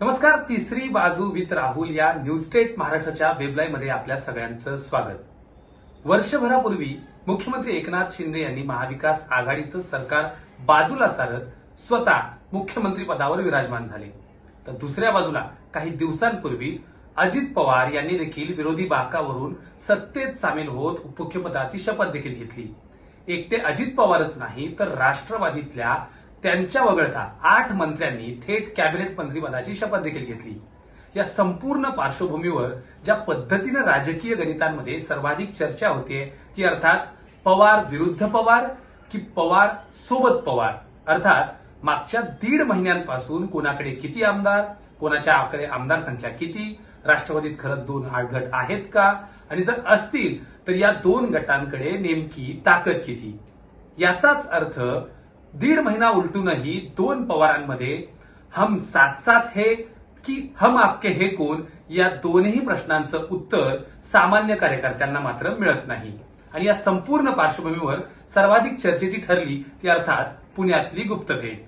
नमस्कार. तिसरी बाजू विथ राहुल या न्यूज स्टेट महाराष्ट्राच्या वेबलाईन मध्ये आपल्या सगळ्यांचं स्वागत. वर्षभरापूर्वी मुख्यमंत्री एकनाथ शिंदे यांनी महाविकास आघाडीचं सरकार बाजूला सारत स्वतः मुख्यमंत्री पदावर विराजमान झाले. तर दुसऱ्या बाजूला काही दिवसांपूर्वीच अजित पवार यांनी देखील विरोधी बाकावरून सत्तेत सामील होत उपमुख्यपदाची शपथ देखील घेतली. एकटे अजित पवारच नाही तर राष्ट्रवादीतल्या त्यांच्या वगळता 8 मंत्र्यांनी थेट कॅबिनेट मंत्रीपदाची शपथ देखील घेतली. या संपूर्ण पार्श्वभूमीवर ज्या पद्धतीनं राजकीय गणितांमध्ये सर्वाधिक चर्चा होते ती अर्थात पवार विरुद्ध पवार की पवार सोबत पवार, अर्थात मागच्या 1.5 महिन्यांपासून कोणाकडे किती आमदार, कोणाच्याकडे आमदार संख्या किती, राष्ट्रवादीत खरंच 2 गट आहेत का, आणि जर असतील तर या 2 गटांकडे नेमकी ताकद किती. याचाच अर्थ 1.5 महिना उलटूनही 2 पवारांमध्ये हम साथ साथ है की हम आपके हे कोण या दोन्ही प्रश्नांचं उत्तर सामान्य कार्यकर्त्यांना मात्र मिळत नाही. आणि या संपूर्ण पार्श्वभूमीवर सर्वाधिक चर्चेची ठरली ती अर्थात पुण्यातली गुप्त भेट.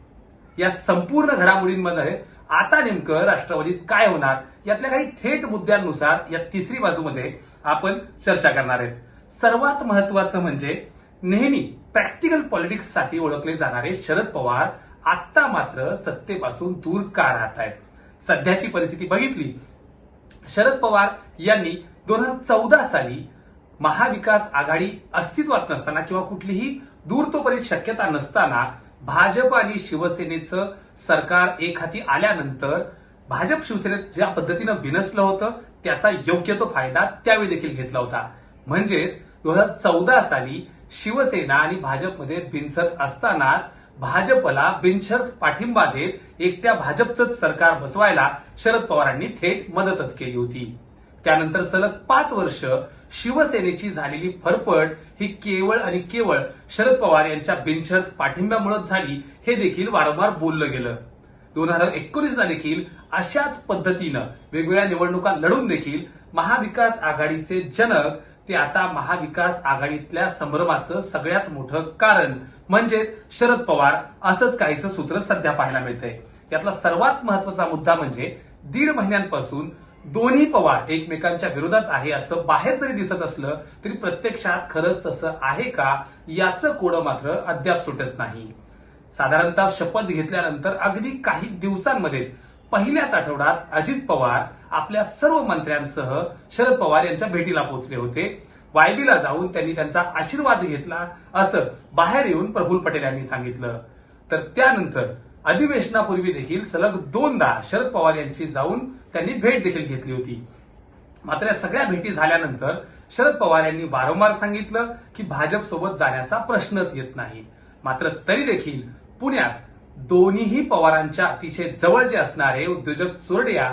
या संपूर्ण घडामोडींमध्ये आता नेमकं राष्ट्रवादीत काय होणार यातल्या काही थेट मुद्द्यांनुसार या तिसरी बाजूमध्ये आपण चर्चा करणार आहेत. सर्वात महत्वाचं म्हणजे नेहमी प्रॅक्टिकल पॉलिटिक्ससाठी ओळखले जाणारे शरद पवार आता मात्र सत्तेपासून दूर का राहत आहेत. सध्याची परिस्थिती बघितली, शरद पवार यांनी 2014 साली महाविकास आघाडी अस्तित्वात नसताना किंवा कुठलीही दूरतोपर्यंत शक्यता नसताना भाजप आणि शिवसेनेचं सरकार एक हाती आल्यानंतर भाजप शिवसेनेत ज्या पद्धतीनं बिनसलं होतं त्याचा योग्य तो फायदा त्यावेळी देखील घेतला होता. म्हणजेच 2014 साली शिवसेना आणि भाजपमध्ये बिनसत असतानाच भाजपला बिनशर्त पाठिंबा देत एकट्या भाजपचंच सरकार बसवायला शरद पवारांनी थेट मदतच केली होती. त्यानंतर सलग 5 वर्ष शिवसेनेची झालेली फरफट ही केवळ आणि केवळ शरद पवार यांच्या बिनशर्त पाठिंब्यामुळेच झाली हे देखील वारंवार बोललं गेलं. 2019ला देखील अशाच पद्धतीनं वेगवेगळ्या निवडणुका लढून देखील महाविकास आघाडीचे जनक ते आता महाविकास आघाडीतल्या संभ्रमाचं सगळ्यात मोठं कारण म्हणजेच शरद पवार असंच काहीचं सूत्र सध्या पाहायला मिळतंय. यातला सर्वात महत्वाचा मुद्दा म्हणजे 1.5 महिन्यांपासून दोन्ही पवार एकमेकांच्या विरोधात आहे असं बाहेर जरी दिसत असलं तरी प्रत्यक्षात खरंच तसं आहे का याचं कोडं मात्र अद्याप सुटत नाही. साधारणतः शपथ घेतल्यानंतर अगदी काही दिवसांमध्येच पहिल्याच आठवड्यात अजित पवार आपल्या सर्व मंत्र्यांसह शरद पवार यांच्या भेटीला पोहोचले होते. वायबीला जाऊन त्यांनी त्यांचा आशीर्वाद घेतला असं बाहेर येऊन प्रफुल्ल पटेल यांनी सांगितलं. तर त्यानंतर अधिवेशनापूर्वी देखील सलग 2दा शरद पवार यांची जाऊन त्यांनी भेट देखील घेतली होती. मात्र या सगळ्या भेटी झाल्यानंतर शरद पवार यांनी वारंवार सांगितलं की भाजप सोबत जाण्याचा प्रश्नच येत नाही. मात्र तरी देखील पुण्यात दोन्ही पवारांच्या अतिशय जवळचे असणारे उद्योजक चोरडिया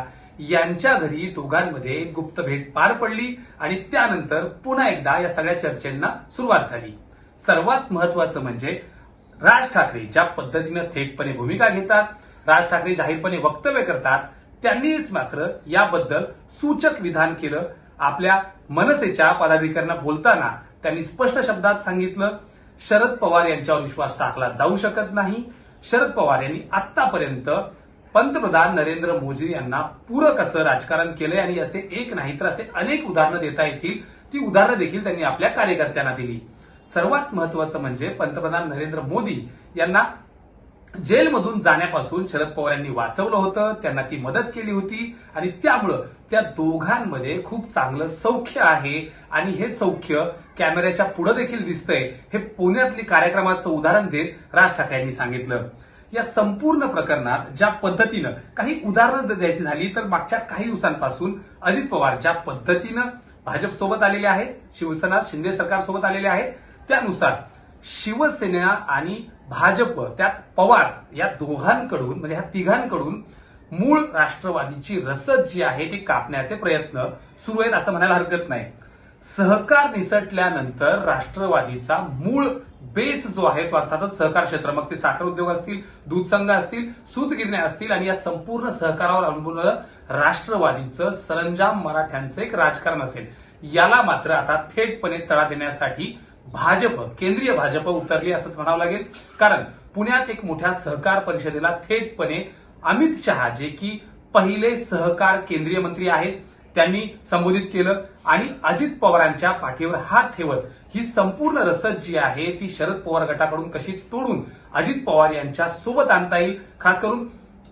यांच्या घरी दोघांमध्ये गुप्त भेट पार पडली आणि त्यानंतर पुन्हा एकदा या सगळ्या चर्चेंना सुरुवात झाली. सर्वात महत्वाचं म्हणजे राज ठाकरे ज्या पद्धतीनं थेटपणे भूमिका घेतात, राज ठाकरे जाहीरपणे वक्तव्य करतात, त्यांनीच मात्र याबद्दल सूचक विधान केलं. आपल्या मनसेच्या पदाधिकाऱ्यांना बोलताना त्यांनी स्पष्ट शब्दात सांगितलं शरद पवार यांच्यावर विश्वास टाकला जाऊ शकत नाही. शरद पवार यांनी आतापर्यंत पंतप्रधान नरेंद्र मोदी यांना पूरक असं राजकारण केलंय आणि याचे एक नाही तर असे अनेक उदाहरणं देता येतील. ती उदाहरणं देखील त्यांनी आपल्या कार्यकर्त्यांना दिली. सर्वात महत्वाचं म्हणजे पंतप्रधान नरेंद्र मोदी यांना जेलमधून जाण्यापासून शरद पवार यांनी वाचवलं होतं, त्यांना ती मदत केली होती आणि त्यामुळं त्या दोघांमध्ये खूप चांगलं सौख्य आहे आणि हे सौख्य कॅमेऱ्याच्या पुढे देखील दिसतंय हे पुण्यातली कार्यक्रमाचं उदाहरण देत राज ठाकरे यांनी सांगितलं. या संपूर्ण प्रकरणात ज्या पद्धतीनं काही उदाहरणं द्यायची झाली तर मागच्या काही दिवसांपासून अजित पवार ज्या पद्धतीनं भाजप सोबत आलेले आहेत, शिवसेना शिंदे सरकार सोबत आलेले आहेत, त्यानुसार शिवसेना आणि भाजप त्यात पवार या दोघांकडून म्हणजे ह्या तिघांकडून मूळ राष्ट्रवादीची रसद जी आहे ती कापण्याचे प्रयत्न सुरू आहेत असं म्हणायला हरकत नाही. सहकार निसटल्यानंतर राष्ट्रवादीचा मूळ बेस जो आहे तो अर्थातच सहकार क्षेत्र, मग ते साखर उद्योग असतील, दूध संघ असतील, सूतगिरण्या असतील आणि या संपूर्ण सहकारावर अवलंबून राष्ट्रवादीचं सरंजाम मराठ्यांचं एक राजकारण असेल. याला मात्र आता थेटपणे तडा देण्यासाठी भाजप, केंद्रीय भाजप उतरली असंच म्हणावं लागेल. कारण पुण्यात एक मोठ्या सहकार परिषदेला थेटपणे अमित शहा जे की पहिले सहकार केंद्रीय मंत्री आहेत त्यांनी संबोधित केलं आणि अजित पवारांच्या पाठीवर हात ठेवत ही संपूर्ण रसद जी आहे ती शरद पवार गटाकडून कशी तोडून अजित पवार यांच्या सोबत आणता येईल. खास करून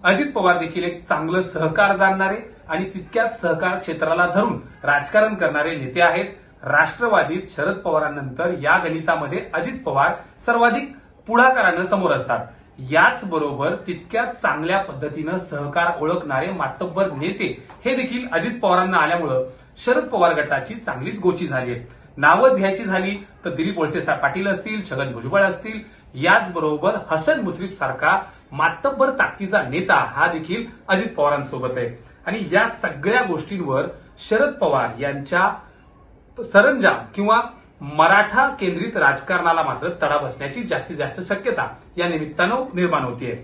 अजित पवार देखील एक चांगलं सहकार जाणणारे आणि तितक्याच सहकार क्षेत्राला धरून राजकारण करणारे नेते आहेत. राष्ट्रवादीत शरद पवारांनंतर या गणितामध्ये अजित पवार सर्वाधिक पुढाकारानं समोर असतात. याचबरोबर तितक्याच चांगल्या पद्धतीनं सहकार ओळखणारे मातब्बर नेते हे देखील अजित पवारांना आल्यामुळं शरद पवार गटाची चांगलीच गोची झाली आहे. नावं घ्यायची झाली तर दिलीप वळसे पाटील असतील, छगन भुजबळ असतील, याचबरोबर हसन मुश्रीफ सारखा मातब्बर ताकदीचा नेता हा देखील अजित पवारांसोबत आहे. आणि या सगळ्या गोष्टींवर शरद पवार यांच्या सरंजाम किंवा मराठा केंद्रित राजकारणाला मात्र तडा बसण्याची जास्तीत जास्त शक्यता या निमित्तानं निर्माण होतीये.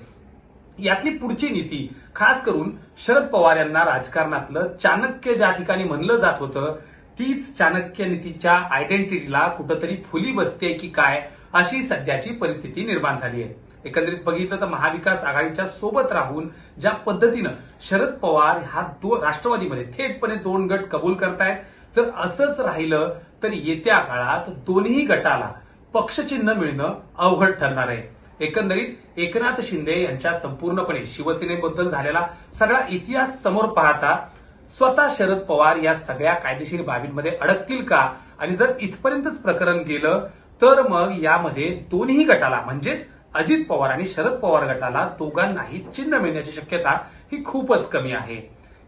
यातली पुढची नीती खास करून शरद पवार यांना राजकारणातलं चाणक्य ज्या ठिकाणी म्हणलं जात होतं तीच चाणक्य नीतीच्या आयडेंटिटीला कुठंतरी फुली बसते की काय अशी सध्याची परिस्थिती निर्माण झाली आहे. एकंदरीत बघितलं तर महाविकास आघाडीच्या सोबत राहून ज्या पद्धतीनं शरद पवार हा राष्ट्रवादीमध्ये थेटपणे 2 गट कबूल करतायत, जर असंच राहिलं तर येत्या काळात दोन्ही गटाला पक्षचिन्ह मिळणं अवघड ठरणार आहे. एकंदरीत एकनाथ शिंदे यांच्या संपूर्णपणे शिवसेनेबद्दल झालेला सगळा इतिहास समोर पाहता स्वतः शरद पवार या सगळ्या कायदेशीर बाबींमध्ये अडकतील का, आणि जर इथपर्यंतच प्रकरण गेलं तर मग यामध्ये दोन्ही गटाला म्हणजेच अजित पवार आणि शरद पवार गटाला दोघांनाही चिन्ह मिळण्याची शक्यता ही खूपच कमी आहे.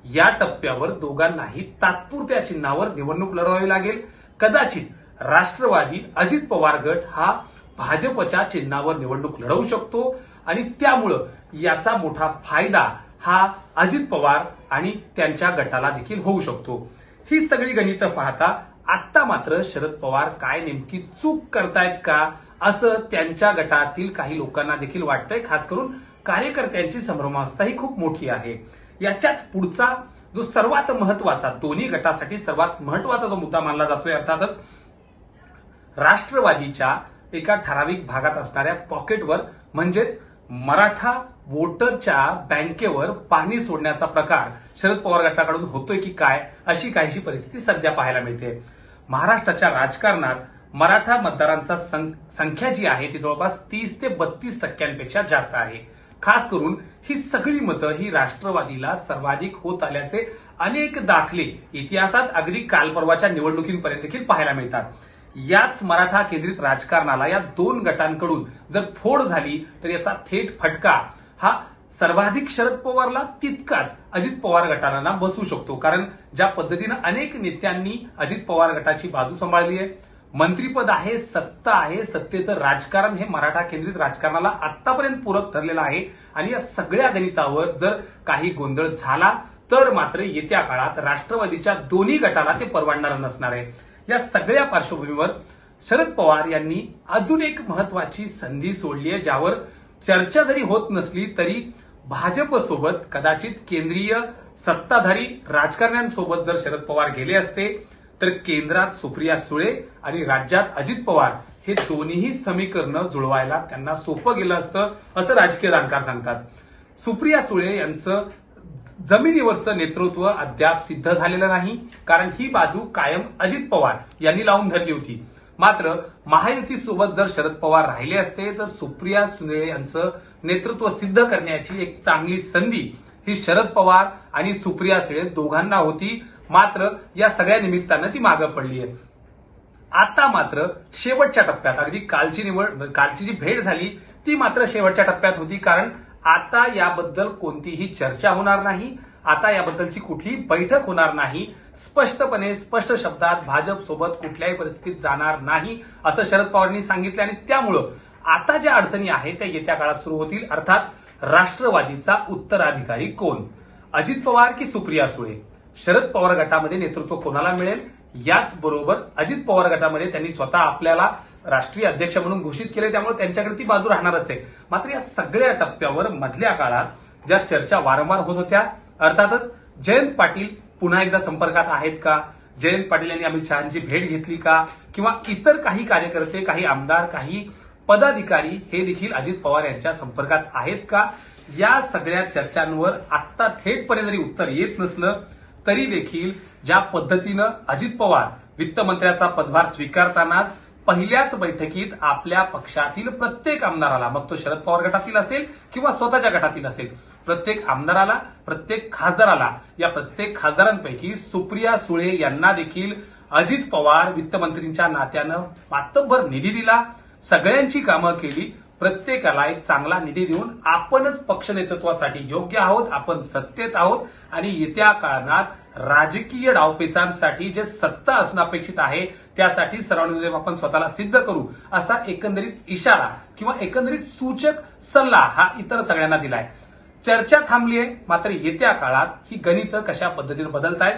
या टप्प्यावर दोघांनाही तात्पुरत्या चिन्हावर निवडणूक लढवावी लागेल. कदाचित राष्ट्रवादी अजित पवार गट हा भाजपच्या चिन्हावर निवडणूक लढवू शकतो आणि त्यामुळं याचा मोठा फायदा हा अजित पवार आणि त्यांच्या गटाला देखील होऊ शकतो. ही सगळी गणितं पाहता आता मात्र शरद पवार काय नेमकी चूक करतायत का असं त्यांच्या गटातील काही लोकांना देखील वाटतंय. खास करून कार्यकर्त्यांची संभ्रमावस्था ही खूप मोठी आहे. याच्याच पुढचा जो सर्वात महत्वाचा दोन्ही गटासाठी सर्वात महत्वाचा जो मुद्दा मानला जातोय अर्थातच राष्ट्रवादीच्या एका ठराविक भागात असणाऱ्या पॉकेटवर म्हणजेच मराठा वोटरच्या बँकेवर पाणी सोडण्याचा प्रकार शरद पवार गटाकडून होतोय की काय अशी काहीशी परिस्थिती सध्या पाहायला मिळते. महाराष्ट्राच्या राजकारणात मराठा मतदारांचा संख्या जी आहे ती जवळपास 30 ते 32% जास्त आहे. खास करून ही सगळी मतं ही राष्ट्रवादीला सर्वाधिक होत आल्याचे अनेक दाखले इतिहासात अगदी कालपर्वाच्या निवडणुकींपर्यंत देखील पाहायला मिळतात. याच मराठा केंद्रित राजकारणाला या 2 गटांकडून जर फोड झाली तर याचा थेट फटका हा सर्वाधिक शरद पवारला तितकाच अजित पवार गटांना बसू शकतो. कारण ज्या पद्धतीनं अनेक नेत्यांनी अजित पवार गटाची बाजू सांभाळली आहे, मंत्रीपद आहे, सत्ता आहे, सत्तेचं राजकारण हे मराठा केंद्रित राजकारणाला आतापर्यंत पूरक ठरलेलं आहे. आणि या सगळ्या गणितावर जर काही गोंधळ झाला तर मात्र येत्या काळात राष्ट्रवादीच्या दोन्ही गटाला ते परवडणार नसणार आहे. या सगळ्या पार्श्वभूमीवर शरद पवार यांनी अजून एक महत्वाची संधी सोडली आहे, ज्यावर चर्चा जरी होत नसली तरी भाजपसोबत कदाचित केंद्रीय सत्ताधारी राजकारण्यांसोबत जर शरद पवार गेले असते तर केंद्रात सुप्रिया सुळे आणि राज्यात अजित पवार हे दोन्ही समीकरणं जुळवायला त्यांना सोपं गेलं असतं असं राजकीय जाणकार सांगतात. सुप्रिया सुळे यांचं जमिनीवरचं नेतृत्व अद्याप सिद्ध झालेलं नाही, कारण ही बाजू कायम अजित पवार यांनी लावून धरली होती. मात्र महायुतीसोबत जर शरद पवार राहिले असते तर सुप्रिया सुळे यांचं नेतृत्व सिद्ध करण्याची एक चांगली संधी ही शरद पवार आणि सुप्रिया सुळे दोघांना होती. मात्र या सगळ्या निमित्तानं ती मागं पडली आहे. आता मात्र शेवटच्या टप्प्यात अगदी कालची जी भेट झाली ती मात्र शेवटच्या टप्प्यात होती, कारण आता याबद्दल कोणतीही चर्चा होणार नाही, आता याबद्दलची कुठलीही बैठक होणार नाही. स्पष्टपणे स्पष्ट शब्दात भाजप सोबत कुठल्याही परिस्थितीत जाणार नाही असं शरद पवारांनी सांगितलं. आणि त्यामुळं आता ज्या अडचणी आहेत त्या येत्या काळात सुरू होतील. अर्थात राष्ट्रवादीचा उत्तराधिकारी कोण, अजित पवार की सुप्रिया सुळे, शरद पवार गटामध्ये नेतृत्व कोणाला मिळेल, याचबरोबर अजित पवार गटामध्ये त्यांनी स्वतः आपल्याला राष्ट्रीय अध्यक्ष म्हणून घोषित केले, त्यामुळे त्यांच्याकडे ती बाजू राहणारच आहे. मात्र या सगळ्या टप्प्यावर मधल्या काळात ज्या चर्चा वारंवार होत होत्या, अर्थातच जयंत पाटील पुन्हा एकदा संपर्कात आहेत का, जयंत पाटील यांनी अमित शहांची भेट घेतली का, किंवा इतर काही कार्यकर्ते, काही आमदार, काही पदाधिकारी हे देखील अजित पवार यांच्या संपर्कात आहेत का, या सगळ्या चर्चांवर आत्ता थेटपणे जरी उत्तर येत नसलं तरी देखील ज्या पद्धतीनं अजित पवार वित्तमंत्र्याचा पदभार स्वीकारतानाच पहिल्याच बैठकीत आपल्या पक्षातील प्रत्येक आमदाराला, मग तो शरद पवार गटातील असेल किंवा स्वतःच्या गटातील असेल, प्रत्येक आमदाराला, प्रत्येक खासदाराला, या प्रत्येक खासदारांपैकी सुप्रिया सुळे यांना देखील अजित पवार वित्तमंत्रींच्या नात्यानं मातब्बर निधी दिला, सगळ्यांची कामं केली, प्रत्येकाला एक चांगला निधी देऊन आपणच पक्ष नेतृत्वासाठी योग्य आहोत, आपण सत्तेत आहोत आणि येत्या काळात राजकीय डावपेचांसाठी जे सत्ता असणं अपेक्षित आहे त्यासाठी सर्वांनी आपण स्वतःला सिद्ध करू, असा एकंदरीत इशारा किंवा एकंदरीत सूचक सल्ला हा इतर सगळ्यांना दिलाय. चर्चा थांबलीये, मात्र येत्या काळात ही गणितं कशा पद्धतीने बदलतायत.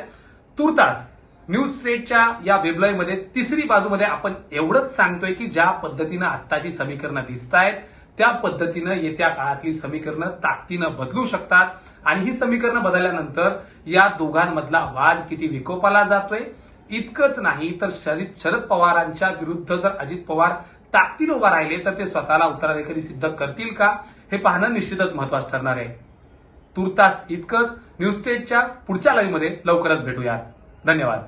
तुर्तास न्यूज स्ट्रेटच्या या वेबलाईव्हमध्ये तिसरी बाजूमध्ये आपण एवढंच सांगतोय की ज्या पद्धतीनं आत्ताची समीकरणं दिसतायत त्या पद्धतीनं येत्या काळातली समीकरणं ताकदीनं बदलू शकतात आणि ही समीकरणं बदलल्यानंतर या दोघांमधला वाद किती विकोपाला जातोय इतकंच नाही तर शरद पवारांच्या विरुद्ध जर अजित पवार ताकदीनं उभा राहिले तर ते स्वतःला उत्तराधिकारी सिद्ध करतील का हे पाहणं निश्चितच महत्वाचं ठरणार आहे. तुर्तास इतकंच. न्यूज स्टेटच्या पुढच्या लाईव्हमध्ये लवकरच भेटूयात. धन्यवाद.